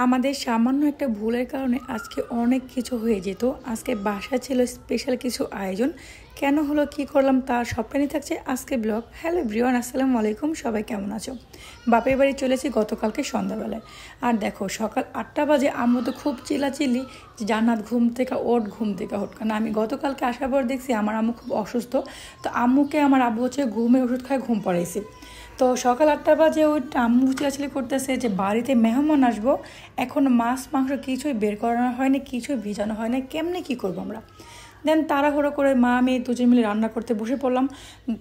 আমাদের সামান্য একটা ভুলের কারণে আজকে অনেক কিছু হয়ে যেত। আজকে বাসায় ছিল স্পেশাল কিছু আয়োজন। কেন হলো, কি করলাম, তার সবটাই থাকছে আজকে ব্লগ। হ্যালো এভরিওয়ান, আসসালামু আলাইকুম। সবাই কেমন আছো? বাপের বাড়ি চলেছি গতকালকে সন্ধ্যাবেলায়। আর দেখো সকাল 8টা বাজে আম্মু তো খুব চিল্লাচিল্লি যে জান্নাত ঘুম থেকে ওঠ, ঘুম থেকে ওঠ। কারণ আমি গতকালকে আসার পর দেখছি আমার আম্মু খুব অসুস্থ। তো আম্মুকে আমার আব্বু হচ্ছে ঘুমের ওষুধ খায় ঘুম পড়াইছি। তো সকাল 8টা বাজে ওই আম্মু চিলাচিলি করতেছে যে বাড়িতে মেহমান আসবো, এখন মাছ মাংস কিছুই বের করানো হয়নি, কিছুই ভিজানো হয় না, কেমনে কী করবো আমরা। দেন তাড়াহুড়ো করে মা আমি দুজন মিলে রান্না করতে বসে পড়লাম।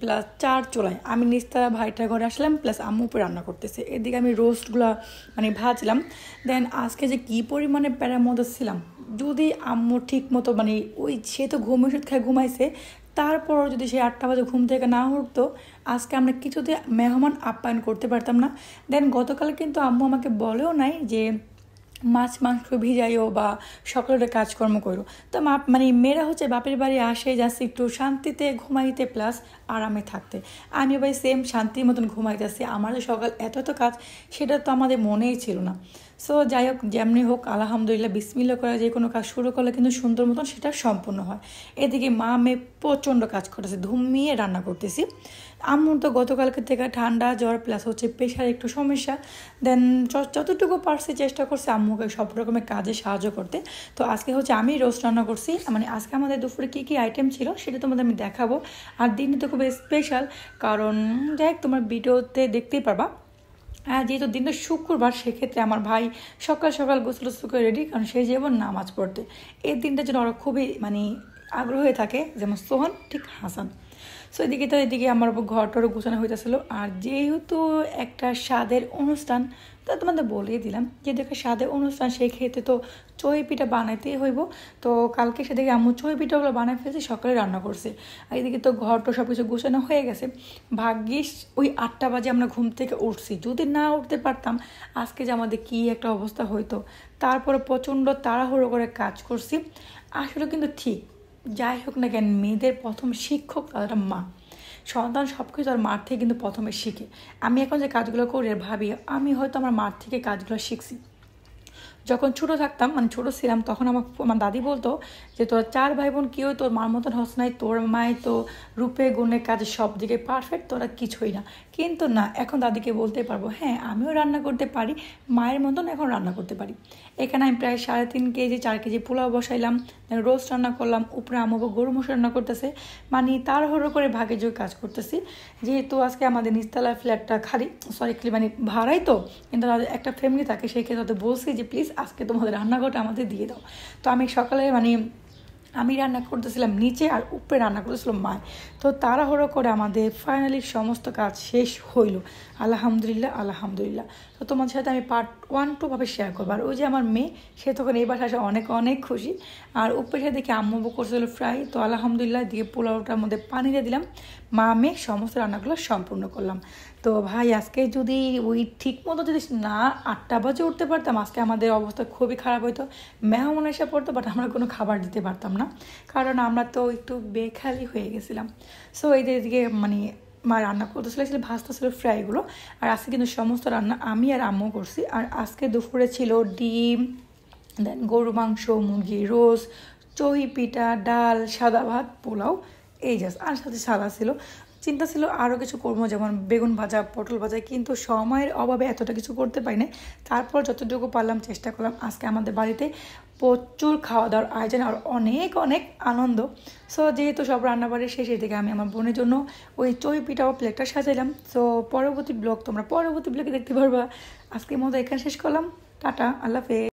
প্লাস চার চুলায় আমি নিস্তারা ভাইটার ঘরে আসলাম, প্লাস আম্মু উপরে রান্না করতেছে, এদিকে আমি রোস্টগুলো ভাজলাম। দেন আজকে যে কী পরিমাণে প্যারার মধ্যে ছিলাম, যদি আম্মু ঠিক মতো ওই সে তো ঘুম ওষুধ খেয়ে ঘুমাইছে, তারপরও যদি সে 8টা বাজে ঘুম থেকে না উঠতো, আজকে আমরা কিছুতে মেহমান আপ্যায়ন করতে পারতাম না। দেন গতকাল কিন্তু আম্মু আমাকে বলেও নাই যে মাছ মাংস ভিজাইও বা সকালের কাজকর্ম করো। তো মেয়েরা হচ্ছে বাপের বাড়ি আসে জাস্ট একটু শান্তিতে ঘুমাইতে প্লাস আরামে থাকতে। আমি ভাই সেম শান্তির মতন ঘুমাইতেছি, আমাদের সকাল এত কাজ সেটা তো আমাদের মনেই ছিল না। সো যাই হোক, যেমনি হোক আলহামদুলিল্লাহ বিসমিল্লাহ করে যে কোনো কাজ শুরু করলে কিন্তু সুন্দর মতন সেটা সম্পূর্ণ হয়। এদিকে মা মেয়ে প্রচণ্ড কাজ করতেছে, ধুমিয়ে রান্না করতেছি। আম্মুর তো গতকালকে থেকে ঠান্ডা জ্বর প্লাস হচ্ছে প্রেশার একটু সমস্যা। দেন যতটুকু পারছি চেষ্টা করছি আম্মুকে সব রকমের কাজে সাহায্য করতে। তো আজকে হচ্ছে আমি রোস্ট রান্না করছি, আজকে আমাদের দুপুরে কী কী আইটেম ছিল সেটা তোমাদের আমি দেখাবো। আর দিনটা তো খুবই স্পেশাল, কারণ যাই হোক তোমার ভিডিওতে দেখতেই পারবা। যেহেতু দিনটা শুক্রবার, সেক্ষেত্রে আমার ভাই সকাল সকাল গোসল করে রেডি, কারণ সে যাবো নামাজ পড়তে। এই দিনটার জন্য ওরা খুবই আগ্রহ হয়ে থাকে, যেমন সোহান ঠিক হাসান। সো এদিকে আমার ঘর টরও গোছানো হইতেছিল। আর যেহেতু একটা স্বাদের অনুষ্ঠান, তা তোমাদের বলেই দিলাম যেহেতু একটা স্বাদের অনুষ্ঠান, সেই ক্ষেত্রে তো চই পিঠা বানাইতেই হইব। তো কালকে সেদিকে আম্মু চই পিঠাগুলো বানাই ফেলছে, সকালে রান্না করছে। আর এদিকে তো ঘর তো সব কিছু গোছানো হয়ে গেছে। ভাগ্যিস ওই 8টা বাজে আমরা ঘুম থেকে উঠছি, যদি না উঠতে পারতাম আজকে যে আমাদের কী একটা অবস্থা হইতো। তারপরে প্রচণ্ড তাড়াহুড়ো করে কাজ করছি। আসলে কিন্তু ঠিক যাই হোক না কেন, মেয়েদের প্রথম শিক্ষক তারা মা। সন্তান সব কিছু তার মার থেকে কিন্তু প্রথমে শিখে। আমি এখন যে কাজগুলো করি ভাবি আমি হয়তো আমার মার থেকে কাজগুলো শিখছি। যখন ছোটো থাকতাম ছোটো ছিলাম, তখন আমার দাদি বলতো যে তোর 4 ভাই বোন কেউ তোর মার মতন হস নাই, তোর মায় তো রূপে গুণে কাজে সব দিকে পারফেক্ট, তোরা কিছুই না। কিন্তু না, এখন দাদিকে বলতে পারবো হ্যাঁ আমিও রান্না করতে পারি, মায়ের মতন এখন রান্না করতে পারি। এখানে আমি প্রায় 3.5 কেজি 4 কেজি পোলাও বসাইলাম, রোস্ট রান্না করলাম, উপরে আমাকে গরু মশলা রান্না করতেছে। তাড়াহুড়ো করে ভাগে যোগ কাজ করতেছি। যেহেতু আজকে আমাদের নিচতলার ফ্ল্যাটটা খালি ভাড়াই, তো কিন্তু একটা ফ্যামিলি থাকে, সেই ক্ষেত্রে তাদের বলছি যে প্লিজ আজকে তোমাদের রান্নাঘরটা আমাদের দিয়ে দাও। তো আমি সকালে আমি রান্না করতেছিলাম নিচে, আর উপরে রান্না করতেছিলাম মায়। তো তাড়াহুড়ো করে আমাদের ফাইনালি সমস্ত কাজ শেষ হইল, আলহামদুলিল্লাহ আলহামদুলিল্লাহ। তো তোমাদের সাথে আমি পার্ট 1 2 ভাবে শেয়ার করবো। আর ওই যে আমার মেয়ে, সে তখন এই বাসায় আসে অনেক অনেক খুশি। আর উপরে সাথে দেখি আম্মু করছিল ফ্রাই, তো আলহামদুলিল্লাহ দিয়ে পোলাওটার মধ্যে পানি দিয়ে দিলাম। মা মেয়ে সমস্ত রান্নাগুলো সম্পূর্ণ করলাম। তো ভাই আজকে যদি ওই ঠিক মতো যদি না 8টা বাজে উঠতে পারতাম, আজকে আমাদের অবস্থা খুবই খারাপ হইতো। মেহমান এসে পড়তো, বাট আমরা কোনো খাবার দিতে পারতাম না, কারণ আমরা তো একটু বেখালি হয়ে গেছিলাম। সো এইদিকে মা রান্না করতেছিল, ভাজতেছিল ফ্রাইগুলো। আর আজকে কিন্তু সমস্ত রান্না আমি আর আম্মু করছি। আর আজকে দুপুরে ছিল ডিম, দেন গরু মাংস, মুরগি রোস্ট, চই পিঠা, ডাল, সাদা ভাত, পোলাও, এই জাস্ট। আর সাথে সাদা ছিল। চিন্তা ছিল আরও কিছু করবো, যেমন বেগুন ভাজা, পটল ভাজা, কিন্তু সময়ের অভাবে এতটা কিছু করতে পারি না। তারপর যতটুকু পারলাম চেষ্টা করলাম। আজকে আমাদের বাড়িতে প্রচুর খাওয়া দাওয়ার আয়োজন আর অনেক অনেক আনন্দ। সো যেহেতু সব রান্নাবাড়ির শেষে থেকে আমি আমার বোনের জন্য ওই চই পিঠাও প্লেটটা সাজাইলাম। সো পরবর্তী ব্লগে দেখতে পারবা। আজকের মতো এখানে শেষ করলাম। টাটা, আল্লাহ হাফেজ।